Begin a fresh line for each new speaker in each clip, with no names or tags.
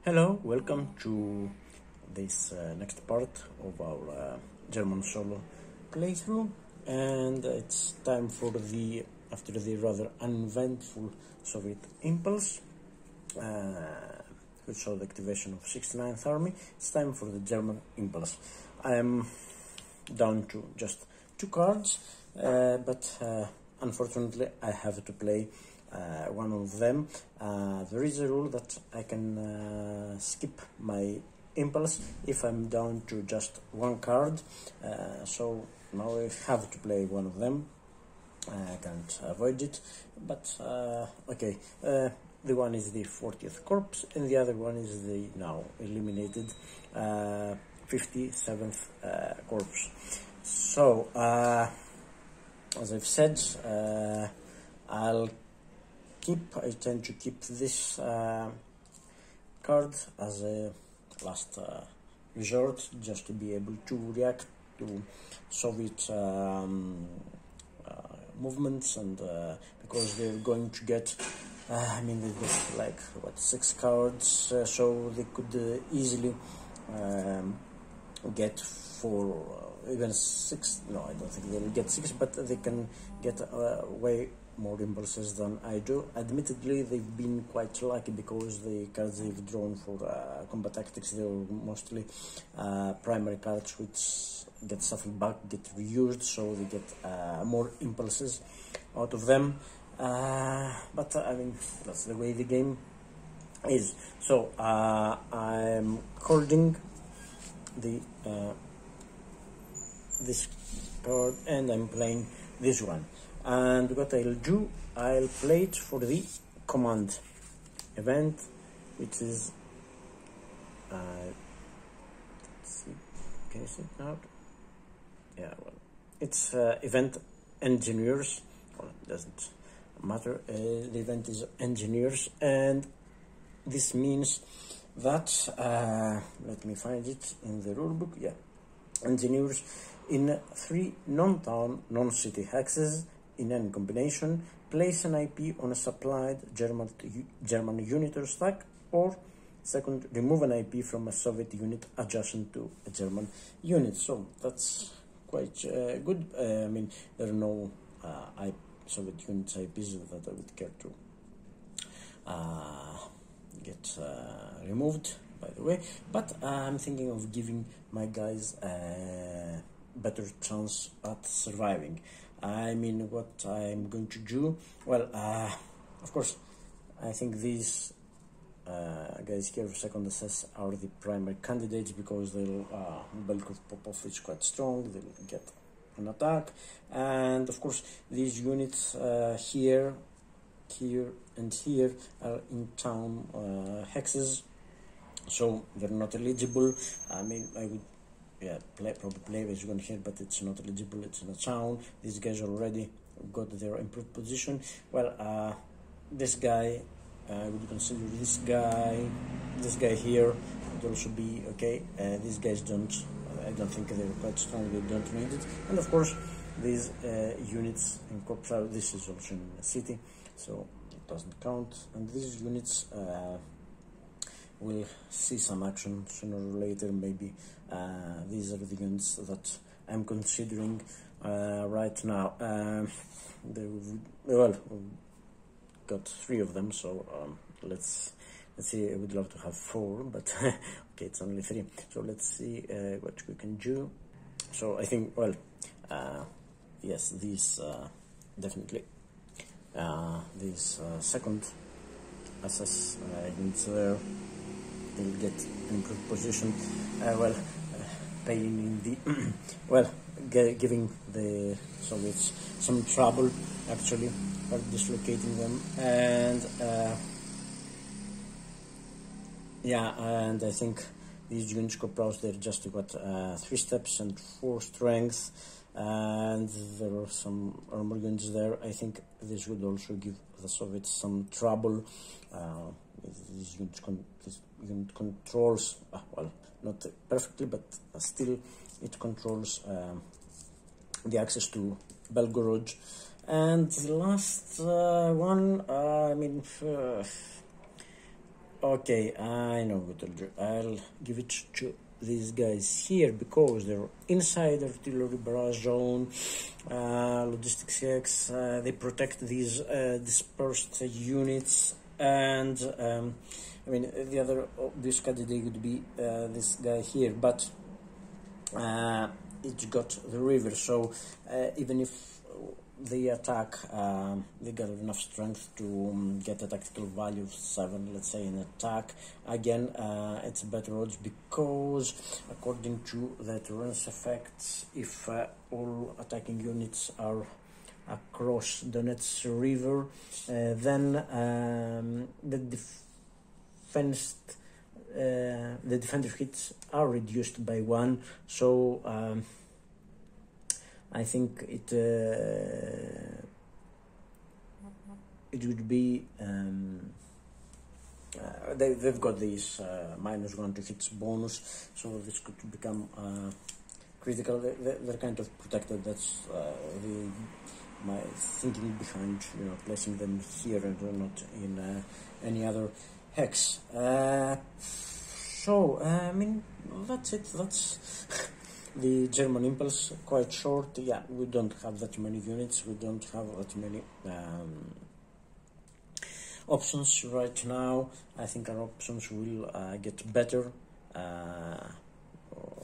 Hello, welcome to this next part of our German solo playthrough, and it's time for after the rather uneventful Soviet impulse, which saw the activation of 69th Army. It's time for the German impulse. I am down to just 2 cards, but unfortunately I have to play one of them. There is a rule that I can skip my impulse if I'm down to just 1 card, so now I have to play one of them. I can't avoid it, but okay. The one is the 40th corpse and the other one is the now eliminated 57th corpse. So as I've said, I tend to keep this card as a last resort, just to be able to react to Soviet movements, and because they're going to get they've got like 6 cards, so they could easily get 4, even 6. No, I don't think they'll get 6, but they can get way more impulses than I do. Admittedly, they've been quite lucky because the cards they've drawn for combat tactics, they were mostly primary cards which get shuffled back, get reused, so they get more impulses out of them. But I mean, that's the way the game is. So I'm holding the this card and I'm playing this one. And what I'll do, I'll play it for the command event, which is let's see, can you see it now? Yeah, well, it's event engineers. Well, it doesn't matter. The event is engineers, and this means that let me find it in the rulebook. Yeah, engineers in 3 non-town, non-city hexes in any combination, place an IP on a supplied German unit or stack, or second, remove an IP from a Soviet unit adjacent to a German unit. So that's quite good. I mean, there are no Soviet units IPs that I would care to get removed, by the way, but I'm thinking of giving my guys a better chance at surviving. I mean, what I'm going to do, well, of course, I think these guys here, second SS, are the primary candidates because they'll bulk of Popov is quite strong, they'll get an attack, and of course these units here, and here are in town hexes, so they're not eligible. I mean, I would probably play this one here, but it's not eligible, it's in a town. These guys already got their improved position. Well, this guy, I would consider this guy here would also be okay. These guys I don't think they're quite strong, they don't need it. And of course, these units in Corpsal, this is also in the city, so it doesn't count. And these units will see some action sooner or later, maybe. These are the units that I'm considering right now. Well, we've got 3 of them, so let's see. I would love to have 4, but okay, it's only 3. So let's see what we can do. So I think, well, yes, these definitely these second SS units there, they'll get improved position. Paying in the giving the Soviets some trouble, actually, by dislocating them, and and I think these units Corporals, they're just got 3 steps and 4 strength, and there are some armor units there. I think this would also give the Soviets some trouble. This unit controls, well, not perfectly, but still it controls the access to Belgorod. And the last one, I mean, Okay, I know what I'll do. I'll give it to these guys here because they're inside artillery barrage zone, logistics X. They protect these dispersed units, and I mean the other obvious candidate would be this guy here, but it's got the river, so even if they attack, they got enough strength to get a tactical value of 7, let's say, in attack. Again, it's better odds because according to the deterrence effects, if all attacking units are across Donetsk river, then the defender hits are reduced by 1, so I think it would be they've got these -1 to hits bonus, so this could become critical. They're kind of protected. That's my thinking behind placing them here and not in any other hex. So I mean that's it. That's the German impulse, quite short. Yeah, we don't have that many units, we don't have that many options right now. I think our options will get better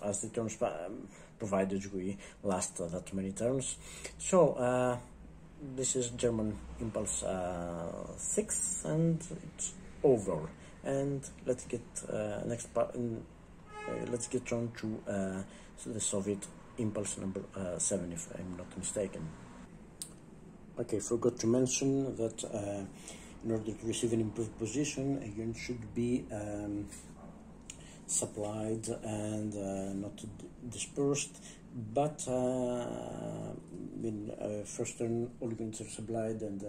as the turns, provided we last that many turns. So this is German impulse 6, and it's over. And let's get next part. Let's get on to the Soviet impulse number 7, if I'm not mistaken. Okay, forgot to mention that in order to receive an improved position, a unit should be supplied and not dispersed. But in first turn, all units are supplied, and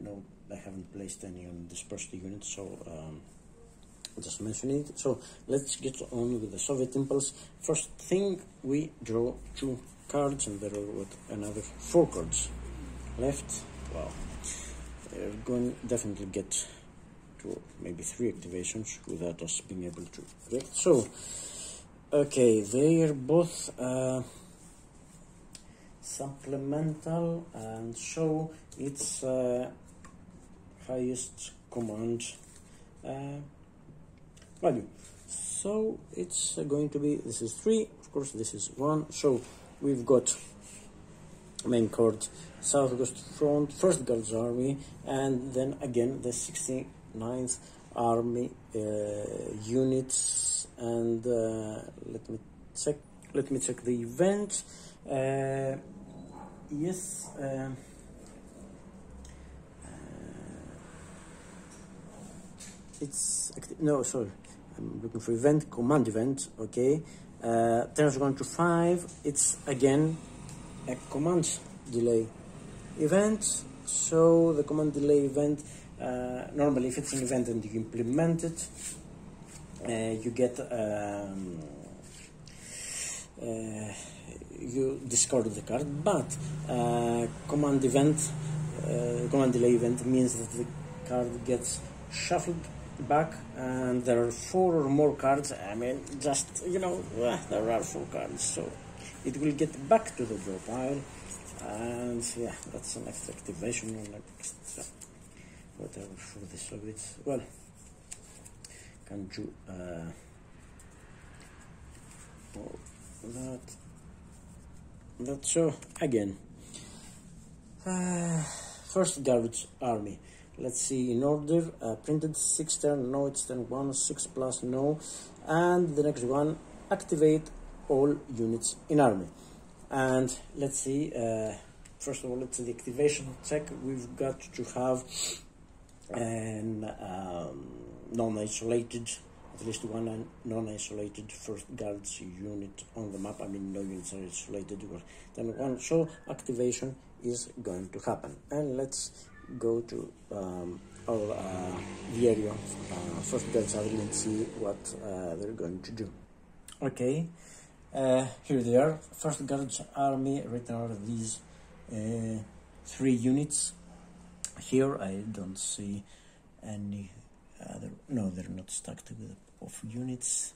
no, I haven't placed any on dispersed units, so just mentioning it. So let's get on with the Soviet impulse. First thing, we draw 2 cards, and there are another 4 cards left. Wow, they're going to definitely get to maybe 3 activations without us being able to react. So okay, they are both supplemental, and so it's highest command value. So it's going to be, this is 3, of course this is 1. So we've got main card, Southwest Front, 1st Guards Army, and then again the 69th Army units. And let me check the event. Yes, it's no, sorry, I'm looking for event, command event. Okay, turns 1 to 5. It's again a command delay event. So the command delay event, normally if it's an event and you implement it, you get you discard the card. But command delay event means that the card gets shuffled back, and there are 4 or more cards. I mean, just there are 4 cards, so it will get back to the draw pile. And yeah, that's the next activation, next whatever for the Soviets. Well, can do that. So again, 1st Guards Army. Let's see in order. Printed 6 turn, no, it's turn 1, 6 plus, no. And the next one, activate all units in army. And let's see, first of all, let's see the activation check. We've got to have an non-isolated, at least one non-isolated 1st Guards unit on the map. I mean, no units are isolated, then one, so activation is going to happen. And let's go to the area of 1st Guards Army and see what they're going to do. Okay, here they are. 1st Guards Army, written are these 3 units. Here I don't see any no, they're not stacked with of units.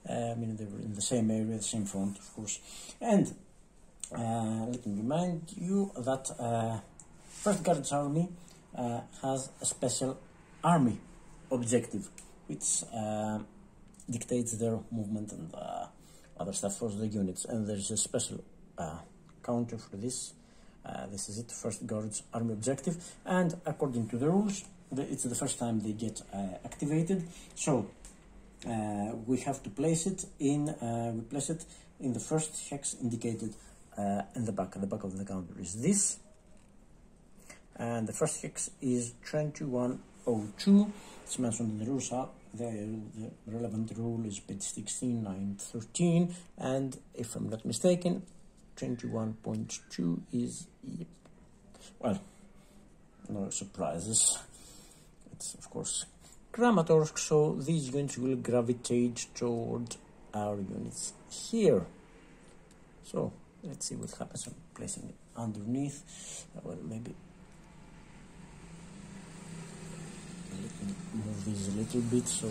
I mean, they're in the same area, the same front, of course. And let me remind you that First Guards Army has a special army objective, which dictates their movement and other stuff for the units. And there's a special counter for this. This is it, First Guards Army objective. And according to the rules, it's the first time they get activated. So we have to place it in. We place it in the first hex indicated in the back. At the back of the counter is this, and the first hex is 2102. It's mentioned in the rules. The relevant rule is page 16, line 13, and if I'm not mistaken, 21.2 is, well, no surprises. It's of course Kramatorsk, so these units will gravitate toward our units here. So let's see what happens. I'm placing it underneath. Well, maybe let me move this a little bit so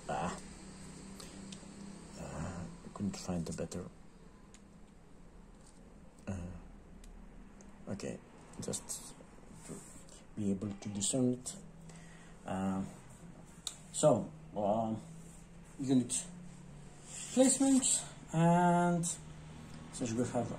I couldn't find a better okay, just to be able to discern it. So unit placement, and so we have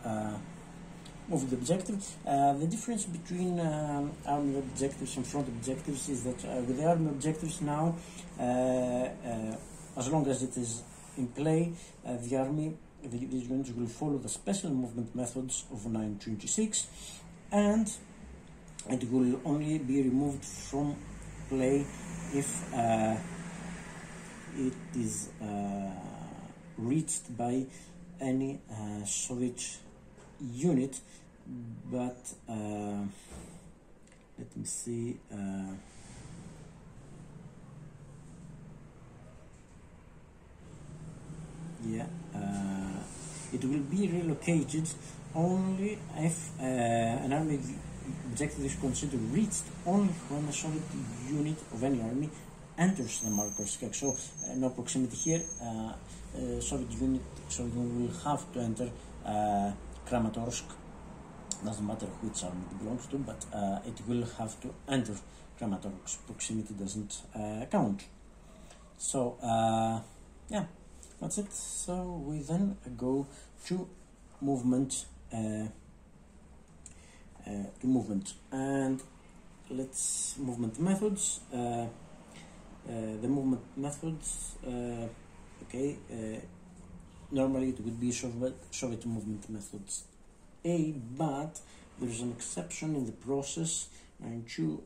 moved the objective. The difference between army objectives and front objectives is that with the army objectives now, as long as it is in play, the army, these units will follow the special movement methods of 926, and it will only be removed from play if it is reached by any Soviet unit. But let me see. It will be relocated only if an army objective is considered reached only when a Soviet unit of any army enters the marker's hex. So no proximity here. Soviet unit will have to enter Kramatorsk. Doesn't matter which army it belongs to, but it will have to enter Kramatorsk. Proximity doesn't count. So yeah, that's it. So we then go to movement. And let's movement methods. The movement methods. Okay. Normally it would be Soviet movement methods A, but there's an exception in the process, and to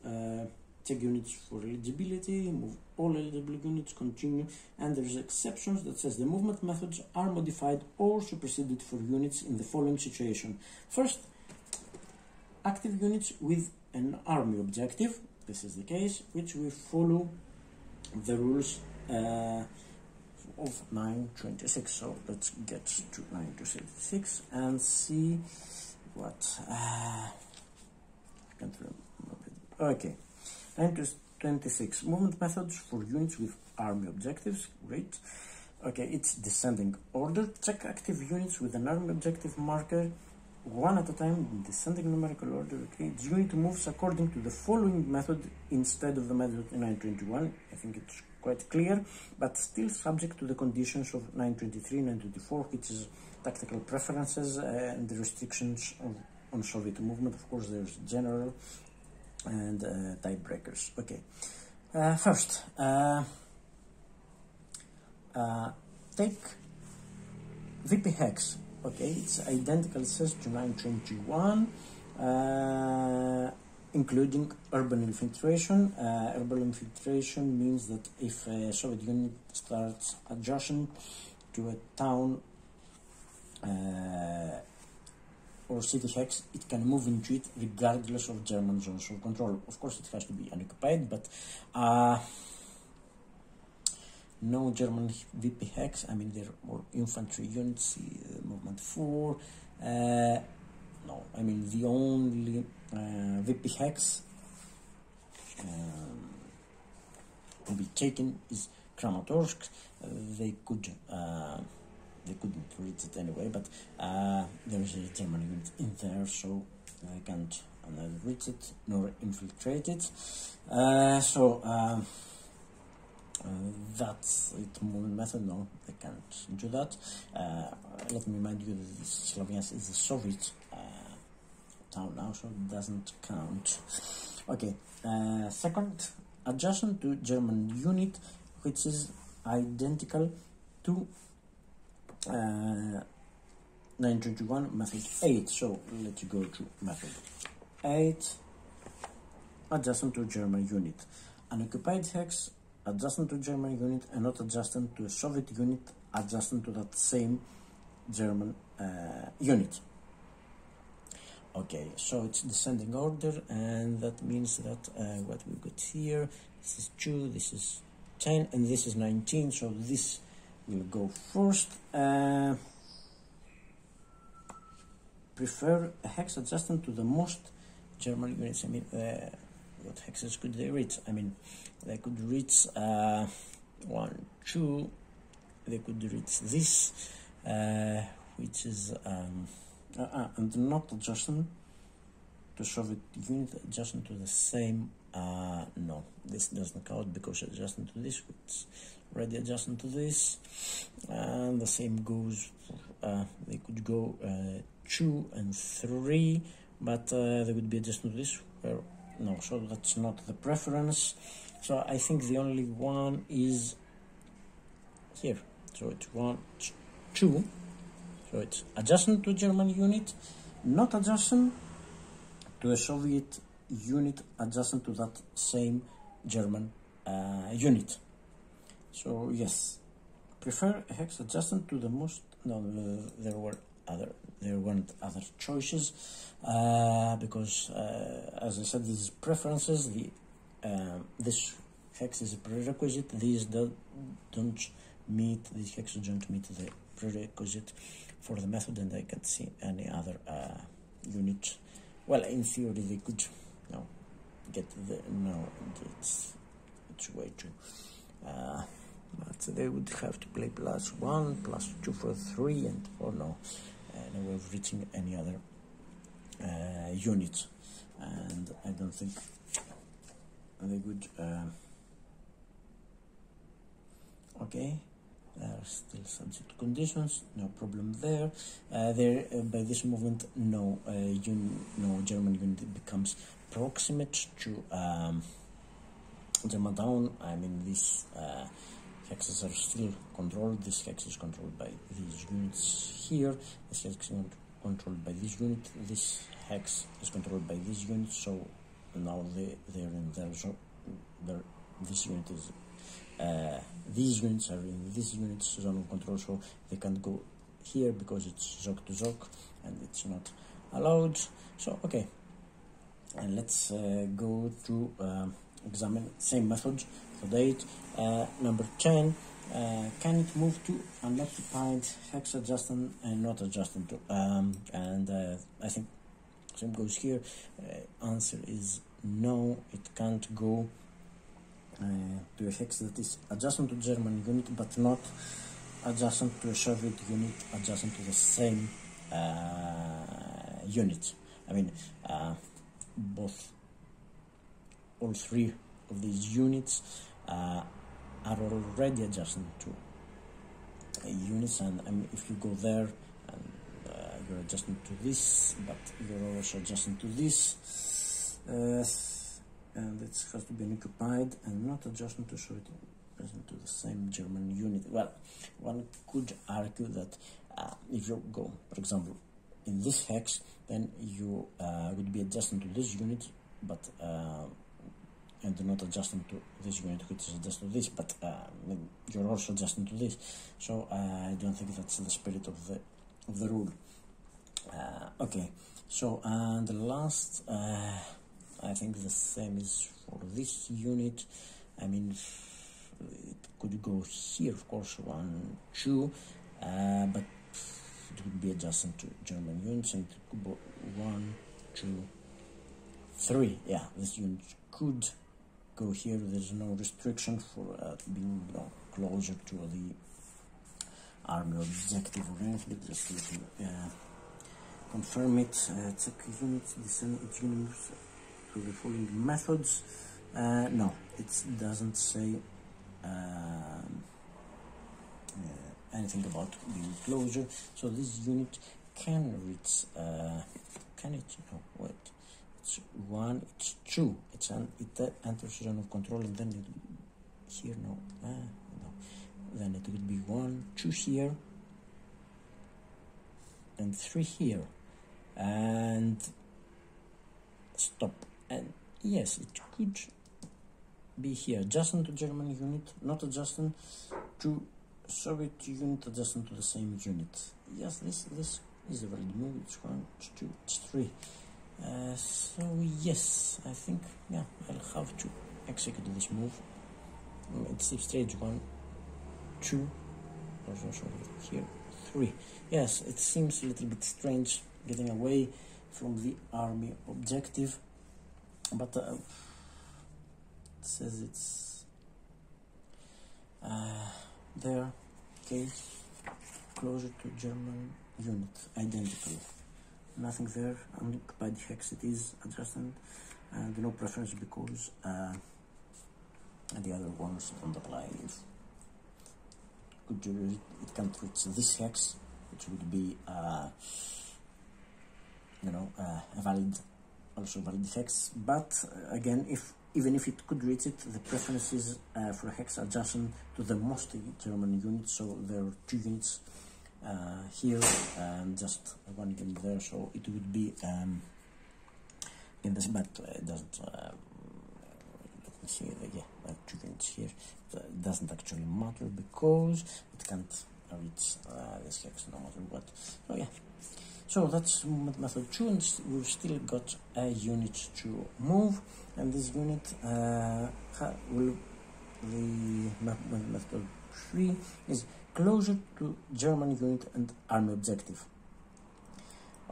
check units for eligibility, move all eligible units, continue, and there's exceptions that says the movement methods are modified or superseded for units in the following situation. First, active units with an army objective. This is the case, which we follow the rules of 926. So let's get to 926 and see what I can't remember. Okay, 926 movement methods for units with army objectives. Great. Okay, it's descending order. Check active units with an army objective marker one at a time in descending numerical order. Okay, the unit moves according to the following method instead of the method in 921. I think it's quite clear, but still subject to the conditions of 923, 924, which is tactical preferences and the restrictions on Soviet movement. Of course, there's general and tiebreakers. Okay, first, take VP hex. Okay, it's identical, it says, to 921, including urban infiltration. Urban infiltration means that if a Soviet unit starts adjacent to a town or city hex, it can move into it regardless of German zones of control. Of course, it has to be unoccupied, but no German VP hex. I mean, they're more infantry units, movement 4. No, I mean, the only VP hex be taken is Kramatorsk. They couldn't reach it anyway, but there is a German unit in there, so they can't neither reach it nor infiltrate it. That's it. Movement method. No, they can't do that. Let me remind you that Sloviansk is a Soviet town now, so it doesn't count. Okay. Second, adjacent to German unit, which is identical to 921 method 8. So let's go to method 8. Adjacent to German unit. An occupied hex adjacent to German unit and not adjacent to a Soviet unit adjacent to that same German unit. Okay, so it's descending order, and that means that what we got here, this is 2, this is 10, and this is 19, so this will go first. Prefer a hex adjacent to the most German units. I mean, what hexes could they reach? I mean, they could reach 1, 2, they could reach this, which is and not adjacent to Soviet unit, adjacent to the same. No, this doesn't count because adjacent to this, it's already adjacent to this, and the same goes. They could go 2 and 3, but they would be adjacent to this. Where no, so that's not the preference. So I think the only one is here. So it's 1, 2. So it's adjacent to German unit, not adjacent to a Soviet unit adjacent to that same German unit. So yes, prefer a hex adjacent to the most. No, there weren't other choices because as I said, these preferences. This hex is a prerequisite. These don't meet. These hexes don't meet the prerequisite for the method, and I can't see any other unit. Well, in theory, they could get the it's way too. But they would have to play +1, +2 for 3, and or no way of reaching any other unit, and I don't think they would. Okay. There are still subject to conditions, no problem there. By this movement, no German unit becomes proximate to Germantown. I mean, these hexes are still controlled. This hex is controlled by these units here. This hex is controlled by this unit. This hex is controlled by this unit. So now they're in there. So this unit is. These units are in this unit's zone of control, so they can't go here because it's ZOC to ZOC and it's not allowed. So okay, and let's go to examine same method for date. Number 10, can it move to unoccupied hex adjacent and not adjacent to I think same goes here. Answer is no, it can't go to a hex that is adjacent to German unit but not adjacent to a Soviet unit adjacent to the same unit. I mean, all 3 of these units are already adjacent to units, and I mean, if you go there and you're adjacent to this, but you're also adjacent to this. And it has to be occupied and not adjacent to Soviet present to the same German unit. Well, one could argue that if you go, for example, in this hex, then you would be adjacent to this unit, but and not adjacent to this unit, which is adjacent to this, but you're also adjacent to this. So I don't think that's the spirit of the rule. Okay, so and the last. I think the same is for this unit. I mean, it could go here, of course, 1, 2, but it would be adjacent to German units, and it could go 1, 2, 3. Yeah, this unit could go here. There's no restriction for being closer to the army objective or anything. Just let me confirm it. Check units, descend each unit through the following methods. No, it doesn't say anything about being closer. So this unit can reach. Can it? No, wait. It's 1. It's 2. It enters zone of control, and then it here. No, no. Then it would be 1, 2 here, and 3 here, and stop. And yes, it could be here. Adjacent to German unit, not adjacent to Soviet unit, adjacent to the same unit. Yes, this is a valid move. It's 1, it's 2, it's 3. So yes, I think I'll have to execute this move. It's stage 1, 2, sorry, here 3. Yes, it seems a little bit strange getting away from the army objective, but it says it's there. Okay, closer to German unit, identical. Nothing there. Unoccupied hex it is, adjacent, and no preference because the other ones don't apply. If it can't reach this hex, which would be a valid hex. But again, even if it could reach it, the preference is for a hex adjacent to the most German units. So there are 2 units here and just 1 unit there. So it would be in this, but it doesn't. Let me see. Yeah, 2 units here. It doesn't actually matter because it can't reach this hex no matter what. So yeah. So that's method 2, and we've still got a unit to move, and this unit will the method 3 is closer to German unit and army objective.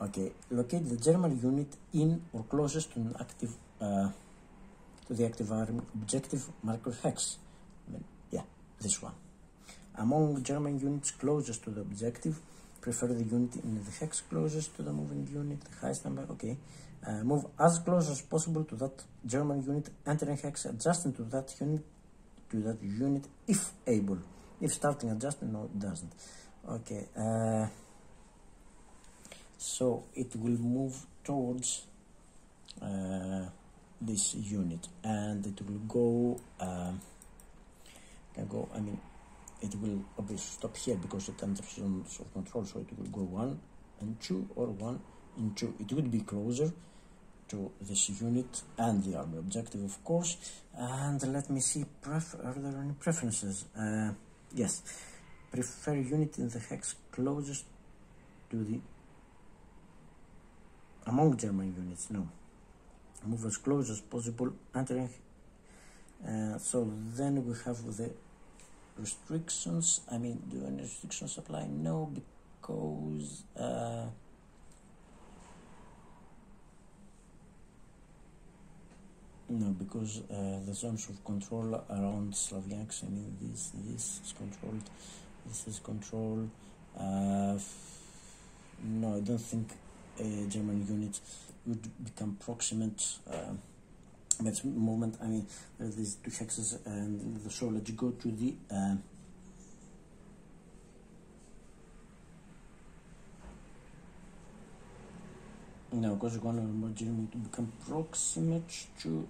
Okay, locate the German unit in or closest to an active to the active army objective marker hex. Yeah, this one. Among German units closest to the objective, prefer the unit in the hex closest to the moving unit, the highest number. Okay, move as close as possible to that German unit, entering hex adjacent to that unit if able. If starting adjustment, no, it doesn't. Okay, so it will move towards this unit, and it will go. It will obviously stop here because it enters zones of control, so it will go 1 and 2 or 1 and 2. It would be closer to this unit and the army objective, of course. And let me see, are there any preferences? Yes, prefer unit in the hex closest to the among German units. No, move as close as possible, entering. So then we have the restrictions. Do any restrictions apply? No, because the zones of control around Slaviansk, this is controlled, this is controlled. No, I don't think a German unit would become proximate at the moment. There's these 2 hexes, and so let's go to the no, because one or more German to become proximate to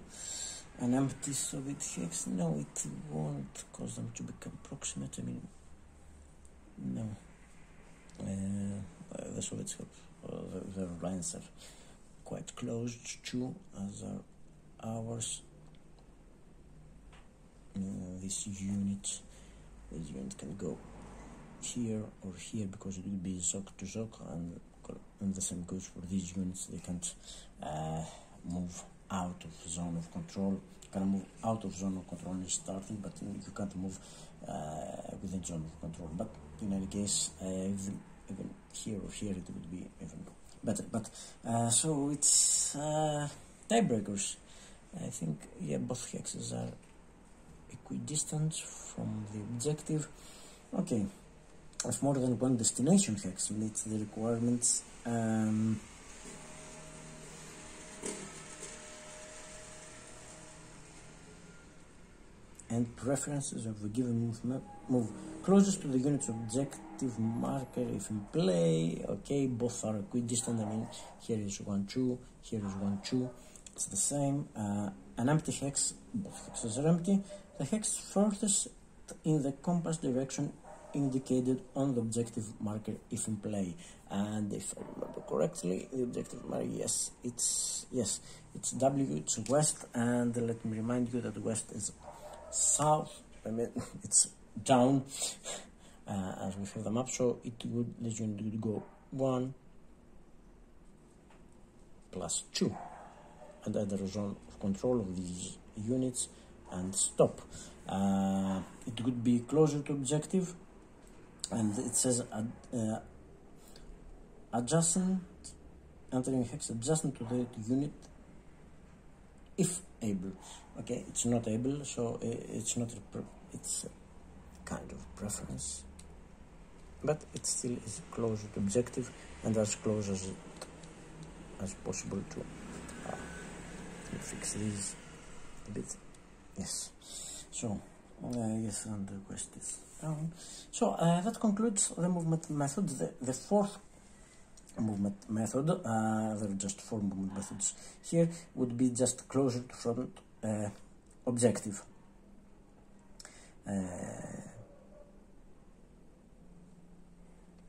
an empty Soviet hex. No, it won't cause them to become proximate. No. The Soviets have their lines are quite close to, as are ours. This unit can go here or here because it will be Zok to Zok, and the same goes for these units. They can't move out of zone of control. You can move out of zone of control in starting, but you can't move within zone of control. But in any case, even here or here, it would be even better. But so it's tiebreakers. I think, yeah, both hexes are equidistant from the objective. Okay, if more than one destination hex meets the requirements, and preferences of the given move closest to the unit's objective marker if in play. Okay, both are equidistant. I mean, here is 1, 2, here is 1, 2. It's the same. An empty hex, both hexes are empty. The hex furthest in the compass direction indicated on the objective marker if in play. And if I remember correctly, the objective marker, yes, it's W, it's west, and let me remind you that west is south. I mean, it's down as we have the map, so this unit would go 1 plus 2 and enter a zone of control of these units and stop. It would be closer to objective, and it says adjacent, entering hex adjacent to the unit if able. Okay, it's not able, so it's not it's a kind of preference, but it still is closer to objective and as close as possible to fix these a bit. Yes, so yes, and the quest is down. So that concludes the movement method. The fourth movement method, there are just 4 movement methods here, would be just closer to front objective.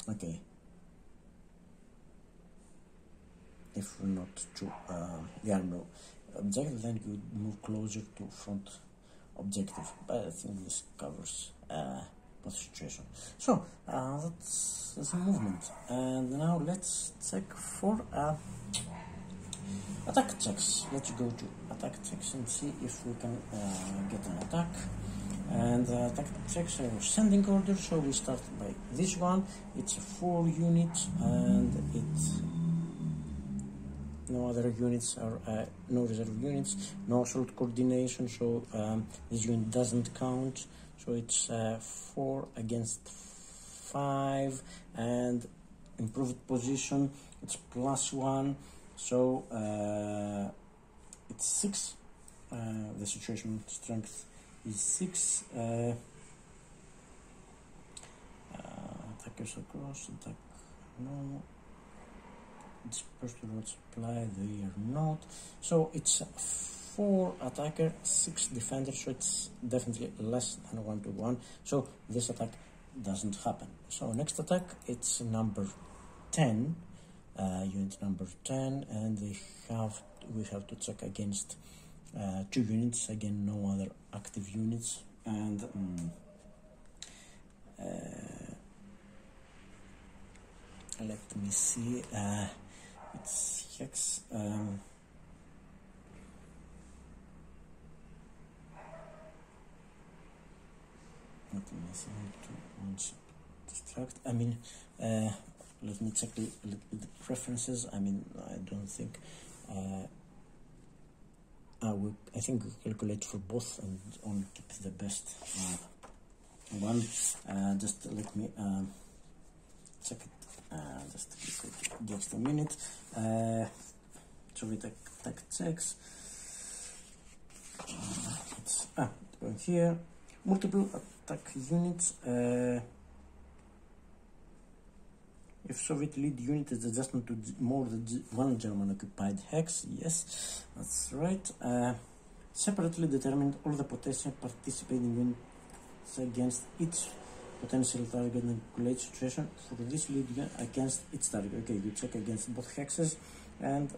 Okay, if not to no objective, then you would move closer to front objective, but I think this covers both situations. So that's the movement, and now let's check for attack checks. Let's go to attack checks and see if we can get an attack. And attack checks are ascending order, so we start by this one. It's 4 units, and it's no other units are no reserve units, no assault coordination, so this unit doesn't count. So it's 4 against 5, and improved position, it's +1, so it's 6. The situation strength is 6. Attackers across, attack no. Dispersed road supply, they are not. So it's 4 attacker, 6 defender, so it's definitely less than 1-to-1. So this attack doesn't happen. So next attack, it's number 10, unit number 10, and we have to check against 2 units. Again, no other active units, and let me see. It's hex. Let me see. Distract. I mean, let me check the preferences. I mean, I don't think. I think we calculate for both and only keep the best one. Just let me check it. Just a minute. So we take attack checks. It's going here. Multiple attack units. If Soviet lead unit is adjustment to more than 1 German occupied hex, yes, that's right. Separately determined all the potential participating units against each potential target and calculate situation for this lead against its target. Okay, you check against both hexes and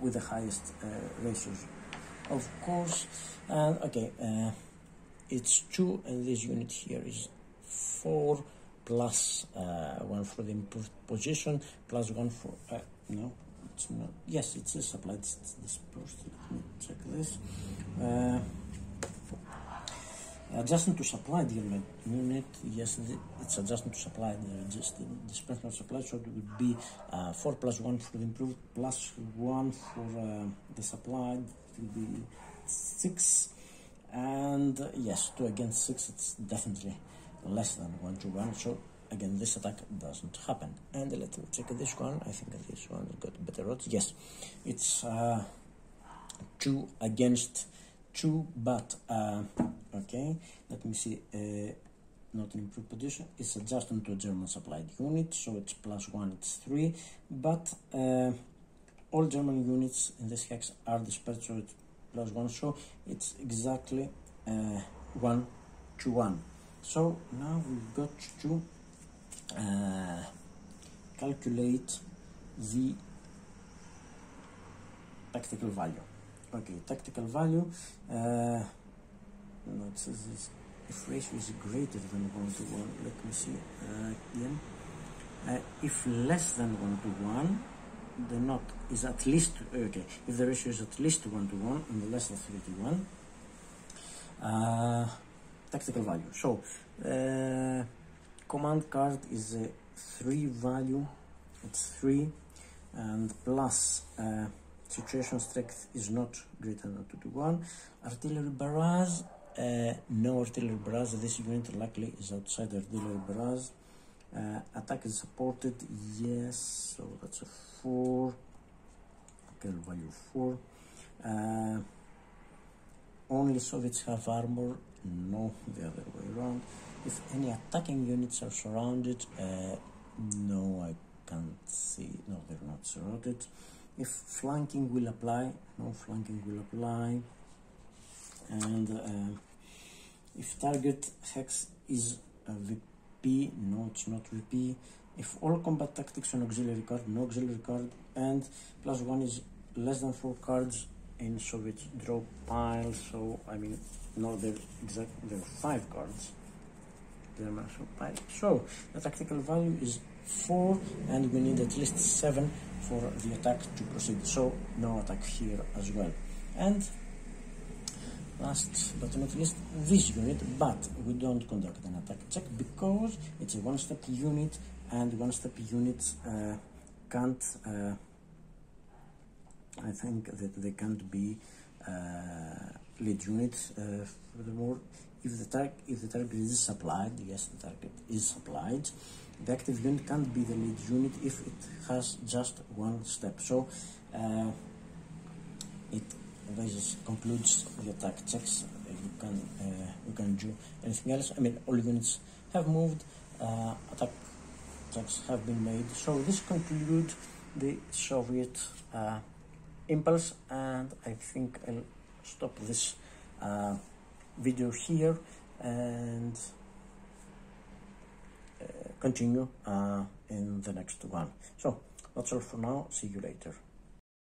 with the highest ratios, of course. And okay, it's 2, and this unit here is 4 plus 1 for the improved position, plus 1 for no, it's not. Yes, it is applied. It's dispersed. Let me check this. Adjusting to supply the unit, yes, it's adjusting to supply the dispenser supply, so it would be 4 plus 1 for the improved plus 1 for the supplied, it will be 6, and yes, 2 against 6, it's definitely less than 1 to 1, so again this attack doesn't happen. And let's check this one. I think this one got better odds. Yes, it's 2 against 2, but okay, let me see, not an improved position, it's adjusting to a German supplied unit, so it's plus 1, it's 3, but all German units in this hex are dispersed, so it's plus 1, so it's exactly 1 to 1. So now we've got to calculate the tactical value. Okay, tactical value, no, it says this, if ratio is greater than 1 to 1, let me see again, if less than 1 to 1, the not is at least, okay, if the ratio is at least 1 to 1 and less than 3 to 1, tactical value. So command card is a 3 value, it's 3, and plus situation strength is not greater than 2 to 1. Artillery barrage, no artillery barrage, this unit luckily is outside the artillery barrage. Attack is supported, yes, so that's a 4, okay, value 4. Only Soviets have armor, no, the other way around. If any attacking units are surrounded, no, I can't see, no, they're not surrounded. If flanking will apply, no, flanking will apply. And if target hex is a VP, no, it's not VP. If all combat tactics on auxiliary card, no auxiliary card, and plus 1 is less than 4 cards in Soviet draw pile, so I mean, no, there are 5 cards. So the tactical value is 4, and we need at least 7 for the attack to proceed, so no attack here as well. And last but not least, this unit, but we don't conduct an attack check because it's a one-step unit, and one-step units can't, I think that they can't be lead units. Furthermore, if the target is supplied, yes, the target is supplied, the active unit can't be the lead unit if it has just one step. So it this concludes the attack checks. You can do anything else. I mean, all units have moved, attack checks have been made. So this concludes the Soviet impulse, and I think I'll stop this video here and continue in the next one. So that's all for now. See you later.